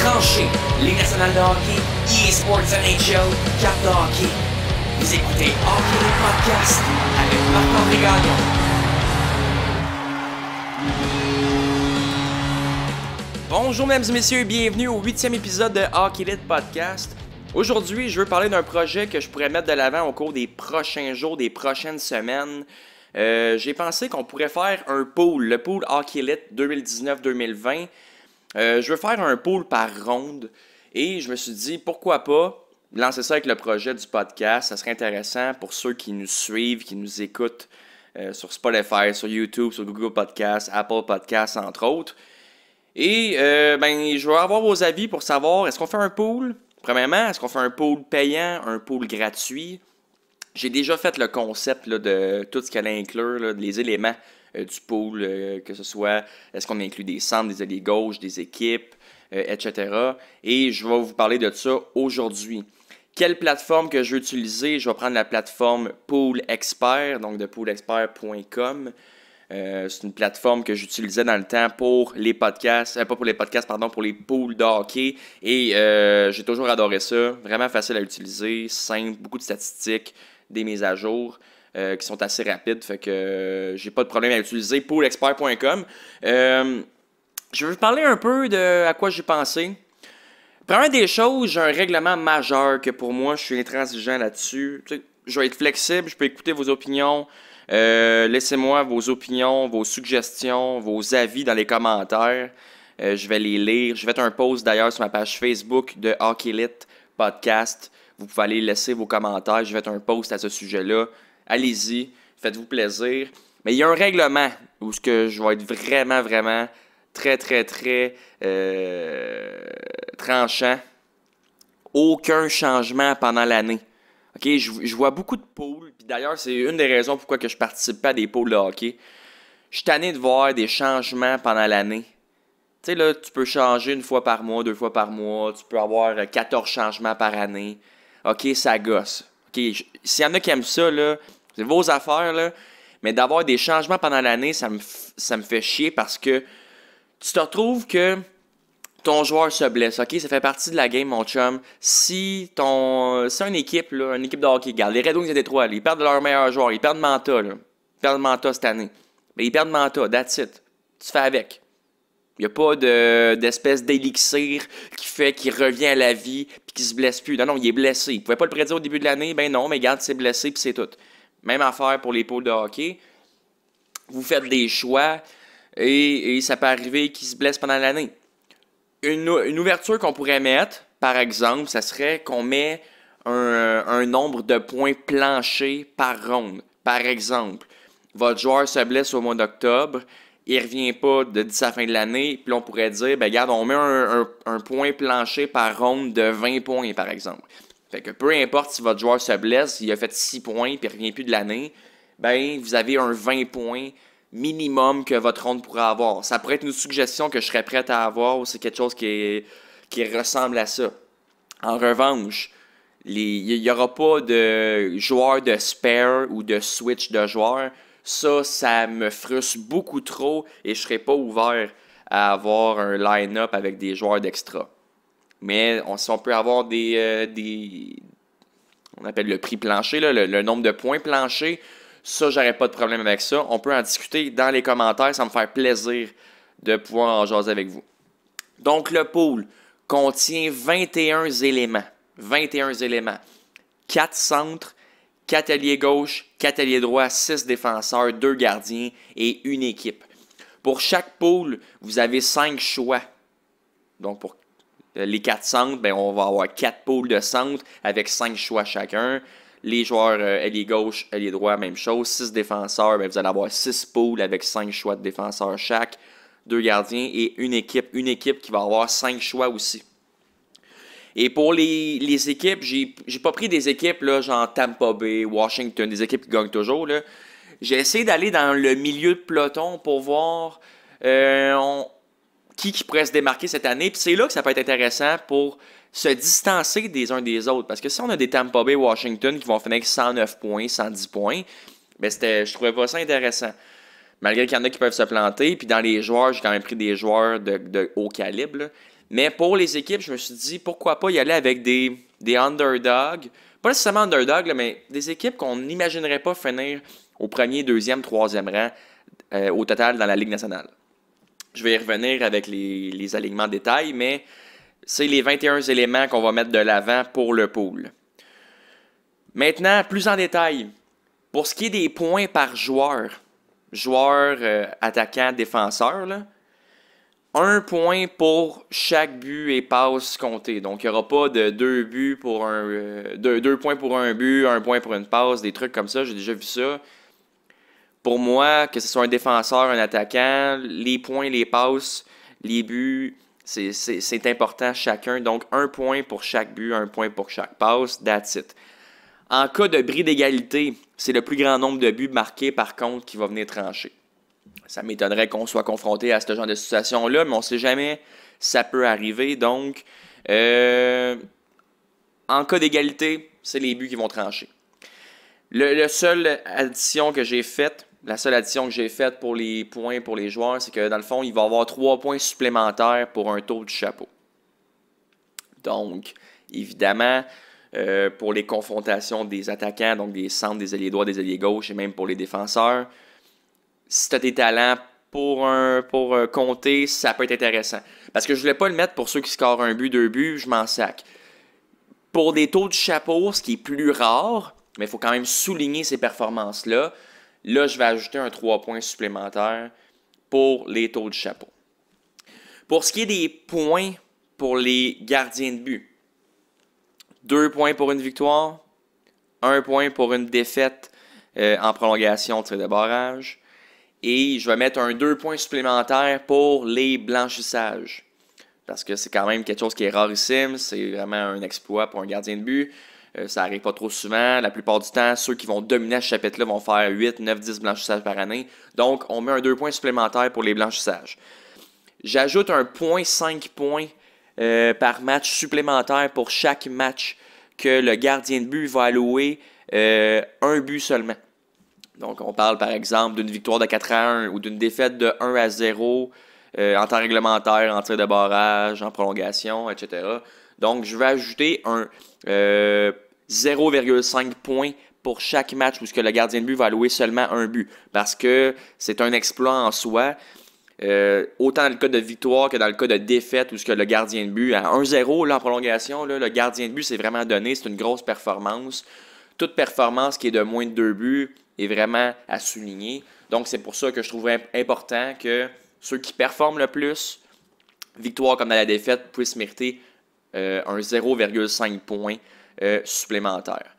tranché, Ligue nationale de hockey, eSports NHL, carte de hockey. Vous écoutez Hockey Elite Podcast avec Marc-André Gagnon. Bonjour mesdames et messieurs, bienvenue au 8e épisode de Hockey Elite Podcast. Aujourd'hui, je veux parler d'un projet que je pourrais mettre de l'avant au cours des prochains jours, des prochaines semaines. J'ai pensé qu'on pourrait faire un pool, le pool Hockey Elite 2019-2020. Je veux faire un pool par ronde et je me suis dit pourquoi pas lancer ça avec le projet du podcast. Ça serait intéressant pour ceux qui nous suivent, qui nous écoutent sur Spotify, sur YouTube, sur Google Podcasts, Apple Podcasts entre autres. Et je veux avoir vos avis pour savoir, est-ce qu'on fait un pool? Premièrement, est-ce qu'on fait un pool payant, un pool gratuit? J'ai déjà fait le concept là, de tout ce qu'elle inclut, là, les éléments du pool, que ce soit, est-ce qu'on inclut des centres, des alliés gauches, des équipes, etc. Et je vais vous parler de ça aujourd'hui. Quelle plateforme que je vais utiliser? Je vais prendre la plateforme Pool Expert, donc de poolexpert.com. C'est une plateforme que j'utilisais dans le temps pour les podcasts, pas pour les podcasts, pardon, pour les pools de hockey. Et j'ai toujours adoré ça. Vraiment facile à utiliser, simple, beaucoup de statistiques, des mises à jour qui sont assez rapides. Fait que j'ai pas de problème à utiliser poolexpert.com. Je vais vous parler un peu de à quoi j'ai pensé. Première des choses, j'ai un règlement majeur que pour moi, je suis intransigeant là-dessus. Tu sais, je vais être flexible, je peux écouter vos opinions. Laissez-moi vos opinions, vos suggestions, vos avis dans les commentaires. Je vais les lire. Je vais mettre un post d'ailleurs sur ma page Facebook de Hockey Elite Podcast. Vous pouvez aller laisser vos commentaires. Je vais mettre un post à ce sujet-là. Allez-y, faites-vous plaisir. Mais il y a un règlement où ce que je vais être vraiment très tranchant. Aucun changement pendant l'année. OK, je vois beaucoup de pools. Puis d'ailleurs, c'est une des raisons pourquoi que je participe pas à des pools de hockey. Je suis tanné de voir des changements pendant l'année. Tu sais, là, tu peux changer une fois par mois, 2 fois par mois. Tu peux avoir 14 changements par année. OK, ça gosse. OK, s'il y en a qui aiment ça, là, c'est vos affaires, là. Mais d'avoir des changements pendant l'année, ça me fait chier parce que tu te retrouves que ton joueur se blesse, ok? Ça fait partie de la game, mon chum. Si une équipe de hockey, regarde, les Red Wings de Détroit, ils perdent leur meilleur joueur, ils perdent Manta, là. Ils perdent Manta cette année. Mais ils perdent Manta, that's it. Tu fais avec. Il n'y a pas d'espèce d'élixir qui fait qu'il revient à la vie puis qu'il se blesse plus. Non, il est blessé. Il ne pouvait pas le prédire au début de l'année. Ben non, mais regarde, c'est blessé puis c'est tout. Même affaire pour les pools de hockey. Vous faites des choix et ça peut arriver qu'il se blesse pendant l'année. Une ouverture qu'on pourrait mettre, par exemple, ça serait qu'on met un nombre de points planchers par ronde. Par exemple, votre joueur se blesse au mois d'octobre, il ne revient pas d'ici à la fin de l'année, puis là, on pourrait dire, ben regarde, on met un point plancher par ronde de 20 points, par exemple. Fait que peu importe si votre joueur se blesse, il a fait 6 points, puis il ne revient plus de l'année, ben vous avez un 20 points minimum que votre ronde pourrait avoir. Ça pourrait être une suggestion que je serais prêt à avoir, ou c'est quelque chose qui ressemble à ça. En revanche, il n'y aura pas de joueur de spare ou de switch de joueur. Ça me frustre beaucoup trop et je ne serais pas ouvert à avoir un line-up avec des joueurs d'extra. Mais si on peut avoir on appelle le prix plancher, là, le nombre de points planchers, ça, j'aurais pas de problème avec ça. On peut en discuter dans les commentaires. Ça me fait plaisir de pouvoir en jaser avec vous. Donc, le pool contient 21 éléments. 21 éléments. 4 centres, 4 alliés gauche, 4 alliés droit, 6 défenseurs, 2 gardiens et une équipe. Pour chaque pool, vous avez 5 choix. Donc, pour les 4 centres, on va avoir 4 pools de centres avec 5 choix chacun. Les joueurs ailier gauche, ailier droit, même chose. 6 défenseurs, vous allez avoir 6 pools avec 5 choix de défenseurs chaque. 2 gardiens et une équipe. Une équipe qui va avoir 5 choix aussi. Et pour les équipes, j'ai pas pris des équipes là, genre Tampa Bay, Washington, des équipes qui gagnent toujours. Là. J'ai essayé d'aller dans le milieu de peloton pour voir qui pourrait se démarquer cette année. Puis c'est là que ça peut être intéressant pour se distancer des uns des autres. Parce que si on a des Tampa Bay, Washington qui vont finir avec 109 points, 110 points, je trouvais pas ça intéressant. Malgré qu'il y en a qui peuvent se planter. Puis dans les joueurs, j'ai quand même pris des joueurs de haut calibre. Là. Mais pour les équipes, je me suis dit, pourquoi pas y aller avec des underdogs. Pas nécessairement underdogs, là, mais des équipes qu'on n'imaginerait pas finir au premier, deuxième, troisième rang au total dans la Ligue nationale. Je vais y revenir avec les alignements de détail, mais c'est les 21 éléments qu'on va mettre de l'avant pour le pool. Maintenant, plus en détail, pour ce qui est des points par joueur, attaquant, défenseur, là, 1 point pour chaque but et passe compté. Donc, il n'y aura pas de 2 buts pour deux points pour un but, 1 point pour une passe, des trucs comme ça. J'ai déjà vu ça. Pour moi, que ce soit un défenseur, un attaquant, les points, les passes, les buts, c'est important chacun. Donc, 1 point pour chaque but, 1 point pour chaque passe, that's it. En cas de bris d'égalité, c'est le plus grand nombre de buts marqués, par contre, qui va venir trancher. Ça m'étonnerait qu'on soit confronté à ce genre de situation-là, mais on ne sait jamais, ça peut arriver. Donc, en cas d'égalité, c'est les buts qui vont trancher. La seule addition que j'ai faite pour les points pour les joueurs, c'est que dans le fond, il va y avoir 3 points supplémentaires pour un tour du chapeau. Donc, évidemment, pour les confrontations des attaquants, donc des centres, des ailiers droits, des ailiers gauches et même pour les défenseurs, si tu as des talents pour compter, ça peut être intéressant. Parce que je ne voulais pas le mettre pour ceux qui scorent un but, 2 buts, je m'en sac. Pour des tours du chapeau, ce qui est plus rare, mais il faut quand même souligner ces performances-là, là, je vais ajouter un 3 points supplémentaire pour les tours du chapeau. Pour ce qui est des points pour les gardiens de but, 2 points pour une victoire, 1 point pour une défaite en prolongation de tir de barrage. Et je vais mettre un 2 points supplémentaires pour les blanchissages. Parce que c'est quand même quelque chose qui est rarissime. C'est vraiment un exploit pour un gardien de but. Ça n'arrive pas trop souvent. La plupart du temps, ceux qui vont dominer ce chapitre-là vont faire 8, 9, 10 blanchissages par année. Donc, on met un 2 points supplémentaires pour les blanchissages. J'ajoute un 0.5 points par match supplémentaire pour chaque match que le gardien de but va allouer un but seulement. Donc, on parle par exemple d'une victoire de 4-1 ou d'une défaite de 1-0 en temps réglementaire, en tir de barrage, en prolongation, etc. Donc, je vais ajouter un 0,5 points pour chaque match où le gardien de but va allouer seulement un but. Parce que c'est un exploit en soi. Autant dans le cas de victoire que dans le cas de défaite où le gardien de but, à 1-0 là, en prolongation, là, le gardien de but c'est vraiment donné, c'est une grosse performance. Toute performance qui est de moins de 2 buts est vraiment à souligner. Donc, c'est pour ça que je trouverais important que ceux qui performent le plus, victoire comme dans la défaite, puissent mériter un 0,5 points supplémentaire.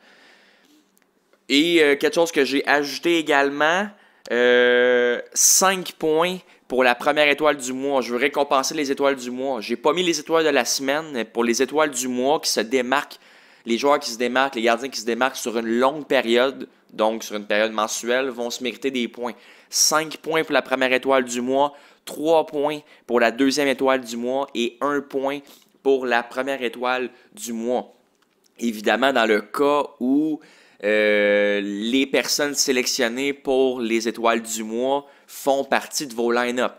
Et quelque chose que j'ai ajouté également, 5 points pour la première étoile du mois. Je veux récompenser les étoiles du mois. J'ai pas mis les étoiles de la semaine, mais pour les étoiles du mois qui se démarquent, les joueurs qui se démarquent, les gardiens qui se démarquent sur une longue période, donc sur une période mensuelle, vont se mériter des points. 5 points pour la première étoile du mois, 3 points pour la deuxième étoile du mois et 1 point pour la première étoile du mois. Évidemment, dans le cas où les personnes sélectionnées pour les étoiles du mois font partie de vos line-up.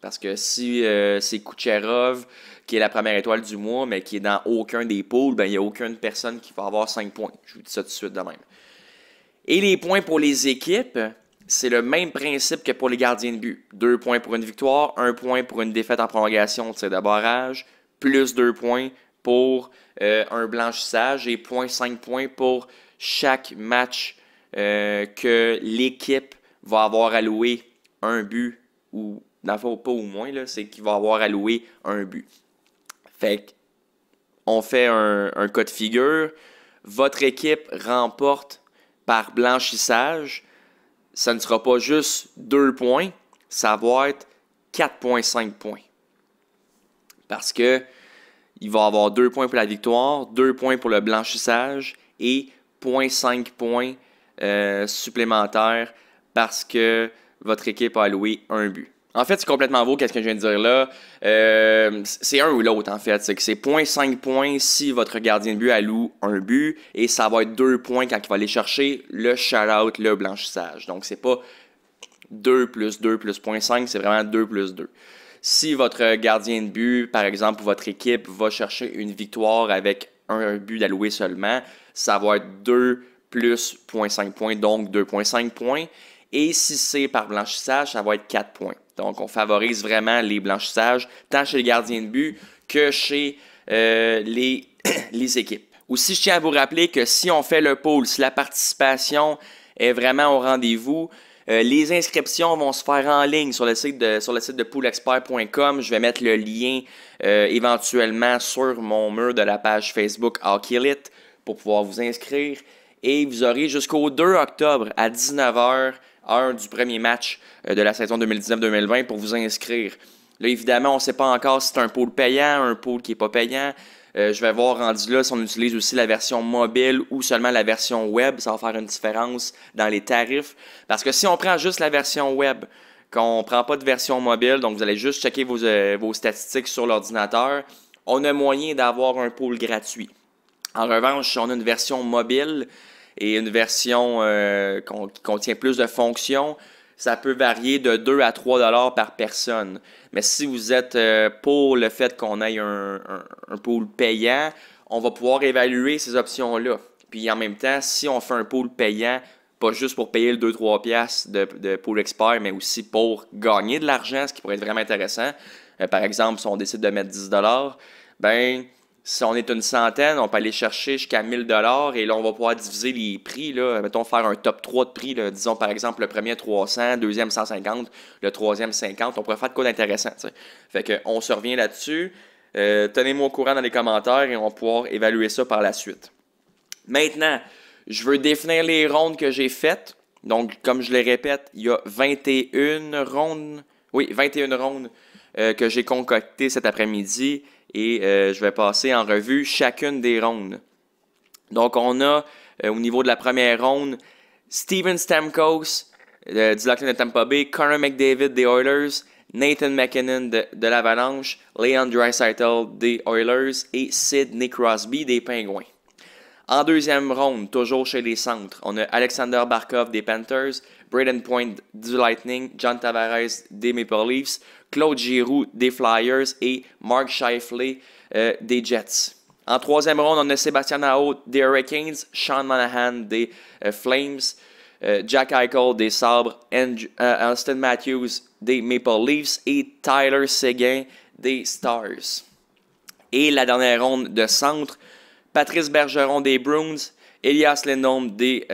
Parce que si c'est Kucherov qui est la première étoile du mois, mais qui est dans aucun des pools, ben, il n'y a aucune personne qui va avoir 5 points. Je vous dis ça tout de suite de même. Et les points pour les équipes, c'est le même principe que pour les gardiens de but. 2 points pour une victoire, 1 point pour une défaite en prolongation de tir de barrage, plus 2 points pour un blanchissage et 0,5 points pour chaque match que l'équipe va avoir alloué un but, ou dans le fond, pas ou moins, là, c'est qu'il va avoir alloué un but. Fait qu'on fait un cas de figure. Votre équipe remporte par blanchissage. Ça ne sera pas juste 2 points, ça va être 4,5 points. Parce que il va y avoir 2 points pour la victoire, 2 points pour le blanchissage et 0,5 points supplémentaires parce que votre équipe a alloué un but. En fait, c'est complètement beau, qu'est-ce que je viens de dire là. C'est un ou l'autre, en fait. C'est que c'est 0,5 points si votre gardien de but alloue un but et ça va être 2 points quand il va aller chercher le shout-out, le blanchissage. Donc, c'est pas 2 plus 2 plus 0,5, c'est vraiment 2 plus 2. Si votre gardien de but, par exemple, ou votre équipe va chercher une victoire avec un but d'alloué seulement, ça va être 2 plus 0,5 points, donc 2,5 points. Et si c'est par blanchissage, ça va être 4 points. Donc, on favorise vraiment les blanchissages, tant chez les gardiens de but que chez les équipes. Aussi, je tiens à vous rappeler que si on fait le pool, si la participation est vraiment au rendez-vous, les inscriptions vont se faire en ligne sur le site de poolexpert.com. Je vais mettre le lien éventuellement sur mon mur de la page Facebook Hockey Elite pour pouvoir vous inscrire. Et vous aurez jusqu'au 2 octobre à 19h, heure du premier match de la saison 2019-2020 pour vous inscrire. Là, évidemment, on ne sait pas encore si c'est un pool payant, un pool qui n'est pas payant. Je vais voir rendu là si on utilise aussi la version mobile ou seulement la version web. Ça va faire une différence dans les tarifs. Parce que si on prend juste la version web, qu'on ne prend pas de version mobile, donc vous allez juste checker vos statistiques sur l'ordinateur, on a moyen d'avoir un pool gratuit. En revanche, si on a une version mobile et une version qui contient plus de fonctions, ça peut varier de 2 à 3 $ par personne. Mais si vous êtes pour le fait qu'on ait un pool payant, on va pouvoir évaluer ces options-là. Puis en même temps, si on fait un pool payant, pas juste pour payer le 2-3 piastres de Pool Expert, mais aussi pour gagner de l'argent, ce qui pourrait être vraiment intéressant. Par exemple, si on décide de mettre 10 $, ben si on est une centaine, on peut aller chercher jusqu'à 1 000 $ et là, on va pouvoir diviser les prix. Là, mettons, faire un top 3 de prix. Là, disons, par exemple, le premier 300, deuxième 150, le troisième 50. On pourrait faire de quoi d'intéressant. T'sais. Fait qu'on se revient là-dessus. Tenez-moi au courant dans les commentaires et on va pouvoir évaluer ça par la suite. Maintenant, je veux définir les rondes que j'ai faites. Donc, comme je les répète, il y a 21 rondes. Oui, 21 rondes que j'ai concoctées cet après-midi. Et je vais passer en revue chacune des rondes. Donc, on a, au niveau de la première ronde, Steven Stamkos du Lightning de Tampa Bay, Connor McDavid des Oilers, Nathan MacKinnon de l'Avalanche, Leon Draisaitl des Oilers et Sidney Crosby des Pingouins. En deuxième ronde, toujours chez les centres, on a Alexander Barkov des Panthers, Brayden Point du Lightning, John Tavares des Maple Leafs, Claude Giroux des Flyers et Mark Scheifele des Jets. En troisième ronde, on a Sébastien Aho des Hurricanes, Sean Monahan des Flames, Jack Eichel des Sabres, Austin Matthews des Maple Leafs et Tyler Seguin des Stars. Et la dernière ronde de centre, Patrice Bergeron des Bruins, Elias Lindholm des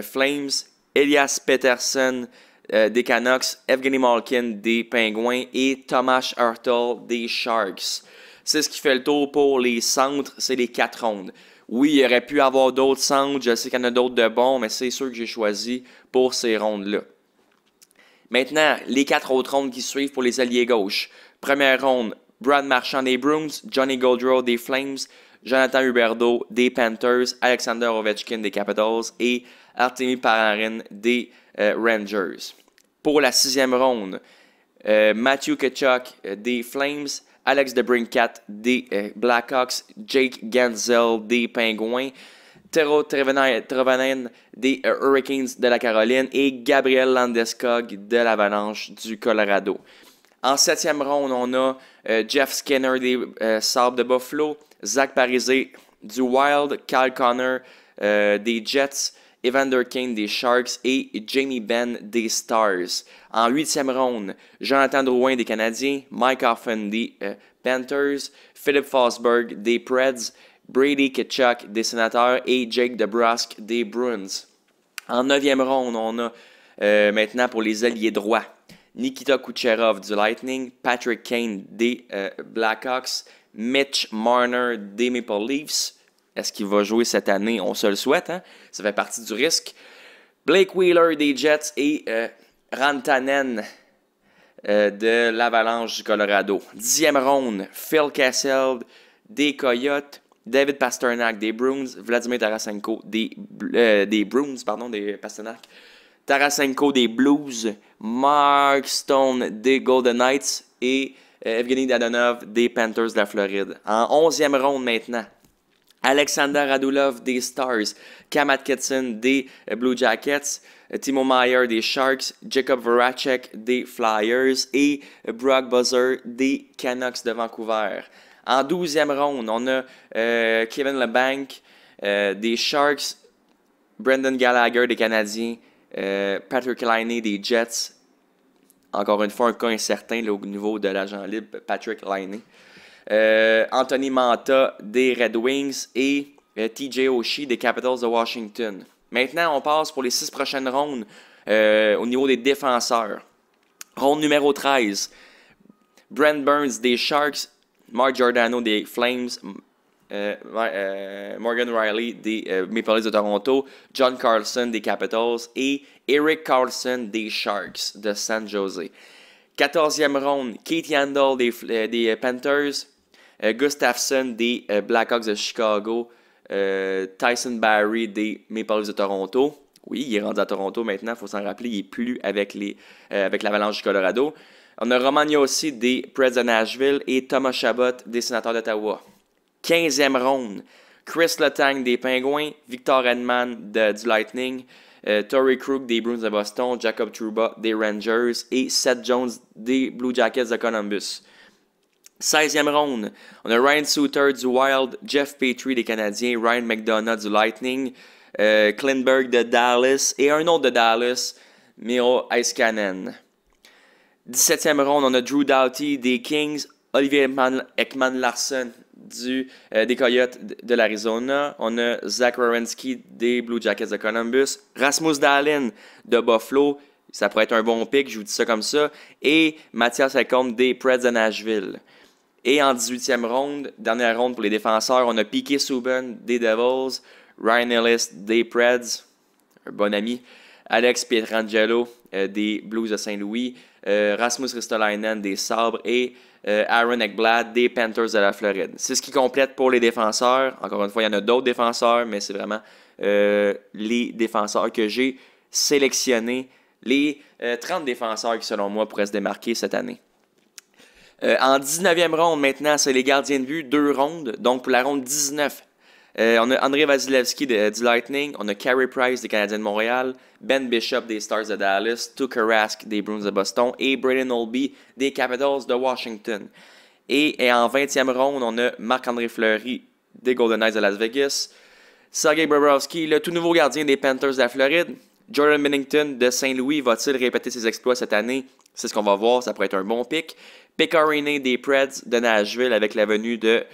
Flames, Elias Pettersson des Canucks, Evgeny Malkin des Pingouins et Tomas Hertl des Sharks. C'est ce qui fait le tour pour les centres, c'est les 4 rondes. Oui, il y aurait pu avoir d'autres centres, je sais qu'il y en a d'autres de bons, mais c'est ceux que j'ai choisis pour ces rondes-là. Maintenant, les 4 autres rondes qui suivent pour les alliés gauche. Première ronde, Brad Marchand des Bruins, Johnny Gaudreau des Flames, Jonathan Huberdeau des Panthers, Alexander Ovechkin des Capitals et Artemi Panarin des Rangers. Pour la 6e ronde, Matthew Tkachuk des Flames, Alex DeBrincat des Blackhawks, Jake Gensel des Pingouins, Tero Teravainen des Hurricanes de la Caroline et Gabriel Landeskog de l'Avalanche du Colorado. En 7e ronde, on a Jeff Skinner des Sabres de Buffalo, Zach Parise du Wild, Kyle Connor des Jets, Evander Kane des Sharks et Jamie Benn des Stars. En 8e ronde, Jonathan Drouin des Canadiens, Mike Hoffman des Panthers, Philip Forsberg des Preds, Brady Tkachuk des Sénateurs et Jake DeBrusk des Bruins. En 9e ronde, on a maintenant pour les alliés droits, Nikita Kucherov du Lightning, Patrick Kane des Blackhawks, Mitch Marner des Maple Leafs. Est-ce qu'il va jouer cette année? On se le souhaite, hein? Ça fait partie du risque. Blake Wheeler des Jets et Rantanen de l'Avalanche du Colorado. 10e ronde, Phil Kessel des Coyotes, David Pastrnak des Bruins, Vladimir Tarasenko des Pastrnak, Tarasenko des Blues, Mark Stone des Golden Knights et Evgeny Dadonov des Panthers de la Floride. En 11e ronde maintenant, Alexander Radulov des Stars, Cam Atkinson des Blue Jackets, Timo Meier des Sharks, Jacob Voracek des Flyers et Brock Buzzer des Canucks de Vancouver. En 12e ronde, on a Kevin Labanc des Sharks, Brendan Gallagher des Canadiens, Patrick Laine des Jets. Encore une fois, un cas incertain là, au niveau de l'agent libre, Patrick Laine. Anthony Manta des Red Wings et TJ Oshie des Capitals de Washington. Maintenant, on passe pour les 6 prochaines rondes au niveau des défenseurs. Ronde numéro 13. Brent Burns des Sharks, Mark Giordano des Flames, Morgan Riley des Maple Leafs de Toronto, John Carlson des Capitals et Eric Carlson des Sharks de San Jose. 14e ronde, Keith Yandel des Panthers, Gustafsson des Blackhawks de Chicago, Tyson Barrie des Maple Leafs de Toronto. Oui, il est rendu à Toronto maintenant, il faut s'en rappeler, il n'est plus avec l'Avalanche du Colorado. On a Roman Josi des Preds de Nashville et Thomas Chabot des Sénateurs d'Ottawa. 15e ronde, Chris Letang des Penguins, Victor Hedman du Lightning, Torrey Krug des Bruins de Boston, Jacob Trouba des Rangers et Seth Jones des Blue Jackets de Columbus. 16e ronde, on a Ryan Suter du Wild, Jeff Petrie des Canadiens, Ryan McDonough du Lightning, Klingberg de Dallas et un autre de Dallas, Miro Heiskanen. 17e ronde, on a Drew Doughty des Kings, Olivier Ekman-Larsson des Coyotes de l'Arizona. On a Zach Werenski des Blue Jackets de Columbus. Rasmus Dahlin de Buffalo. Ça pourrait être un bon pick, je vous dis ça comme ça. Et Mathias Ekholm des Preds de Nashville. Et en 18e ronde, dernière ronde pour les défenseurs, on a Piquet Subban des Devils, Ryan Ellis des Preds, un bon ami, Alex Pietrangelo des Blues de Saint-Louis, Rasmus Ristolainen des Sabres et Aaron Ekblad des Panthers de la Floride. C'est ce qui complète pour les défenseurs. Encore une fois, il y en a d'autres défenseurs, mais c'est vraiment les défenseurs que j'ai sélectionnés. Les 30 défenseurs qui, selon moi, pourraient se démarquer cette année. En 19e ronde, maintenant, c'est les gardiens de but, 2 rondes. Donc, pour la ronde 19, on a André Vasilevski du Lightning, on a Carey Price des Canadiens de Montréal, Ben Bishop des Stars de Dallas, Tuukka Rask des Bruins de Boston et Braden Holtby des Capitals de Washington. Et en 20e ronde, on a Marc-André Fleury des Golden Knights de Las Vegas, Sergei Bobrovsky, le tout nouveau gardien des Panthers de la Floride, Jordan Binnington de Saint-Louis, va-t-il répéter ses exploits cette année? C'est ce qu'on va voir, ça pourrait être un bon pick. Pekka Rinne des Preds de Nashville avec la venue de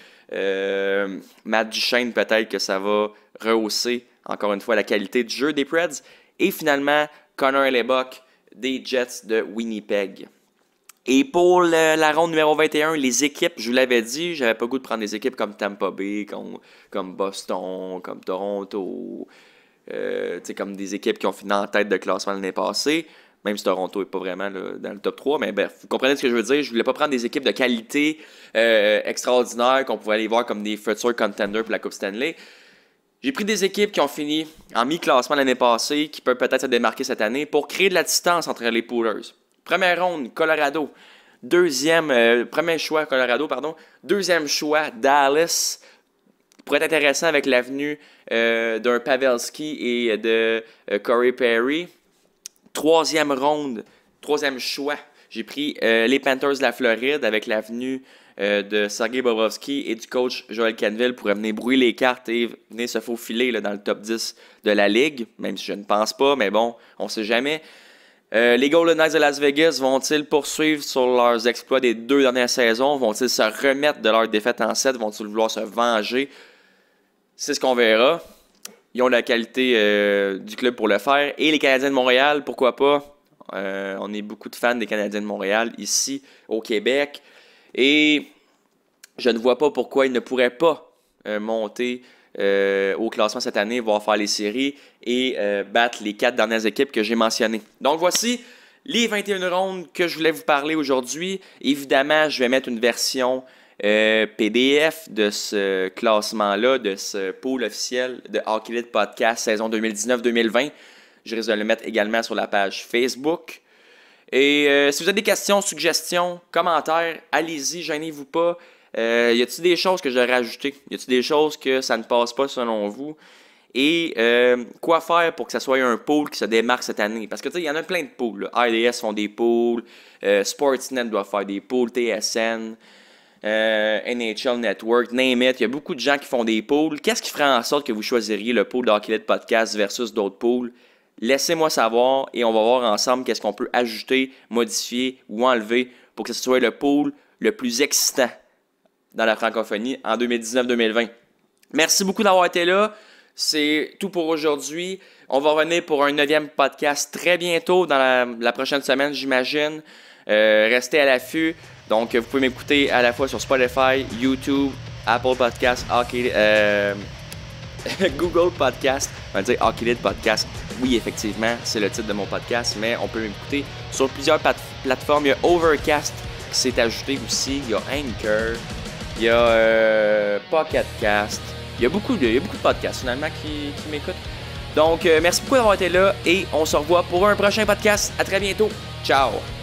Matt Duchene, peut-être que ça va rehausser encore une fois la qualité du jeu des Preds. Et finalement, Connor Hellebuyck des Jets de Winnipeg. Et pour la ronde numéro 21, les équipes, je vous l'avais dit, j'avais pas le goût de prendre des équipes comme Tampa Bay, comme Boston, comme Toronto, comme des équipes qui ont fini en tête de classement l'année passée. Même si Toronto n'est pas vraiment là, dans le top 3. Mais bref, vous comprenez ce que je veux dire. Je voulais pas prendre des équipes de qualité extraordinaire qu'on pouvait aller voir comme des futurs contenders pour la Coupe Stanley. J'ai pris des équipes qui ont fini en mi-classement l'année passée, qui peuvent peut-être se démarquer cette année, pour créer de la distance entre les poolers. Première ronde, Colorado. Premier choix, Colorado, pardon. Deuxième choix, Dallas. Pourrait être intéressant avec l'avenue d'un Pavelski et de Corey Perry. Troisième ronde, troisième choix, j'ai pris les Panthers de la Floride avec l'avenue de Sergei Bobrovsky et du coach Joel Quenneville pour venir brouiller les cartes et venir se faufiler là, dans le top 10 de la Ligue, même si je ne pense pas, mais bon, on ne sait jamais. Les Golden Knights de Las Vegas vont-ils poursuivre sur leurs exploits des 2 dernières saisons? Vont-ils se remettre de leur défaite en 7? Vont-ils vouloir se venger? C'est ce qu'on verra. Ils ont la qualité du club pour le faire. Et les Canadiens de Montréal, pourquoi pas? On est beaucoup de fans des Canadiens de Montréal ici au Québec. Et je ne vois pas pourquoi ils ne pourraient pas monter au classement cette année, voire faire les séries et battre les 4 dernières équipes que j'ai mentionnées. Donc voici les 21 rondes que je voulais vous parler aujourd'hui. Évidemment, je vais mettre une version PDF de ce classement-là, de ce pool officiel de Hockey Elite Podcast saison 2019-2020. Je risque de le mettre également sur la page Facebook. Et si vous avez des questions, suggestions, commentaires, allez-y, gênez-vous pas. Y a-t-il des choses que j'aurais ajoutées? Y a-t-il des choses que ça ne passe pas selon vous? Et quoi faire pour que ça soit un pool qui se démarque cette année? Parce que tu sais, il y en a plein de pools. Là. RDS font des pools, Sportsnet doit faire des pools, TSN, NHL Network, name it. Il y a beaucoup de gens qui font des pools. Qu'est-ce qui ferait en sorte que vous choisiriez le pool d'Hockey Elite Podcast versus d'autres pools? Laissez-moi savoir et on va voir ensemble qu'est-ce qu'on peut ajouter, modifier ou enlever pour que ce soit le pool le plus excitant dans la francophonie en 2019-2020. Merci beaucoup d'avoir été là. C'est tout pour aujourd'hui. On va revenir pour un 9e podcast très bientôt dans la prochaine semaine, j'imagine. Restez à l'affût. Donc, vous pouvez m'écouter à la fois sur Spotify, YouTube, Apple Podcasts, Google Podcasts. On va dire Hockey Elite Podcast. Oui, effectivement, c'est le titre de mon podcast, mais on peut m'écouter sur plusieurs plateformes. Il y a Overcast qui s'est ajouté aussi. Il y a Anchor. Il y a Pocket Cast. Il y a beaucoup de podcasts finalement qui m'écoutent. Donc, merci beaucoup d'avoir été là et on se revoit pour un prochain podcast. À très bientôt. Ciao!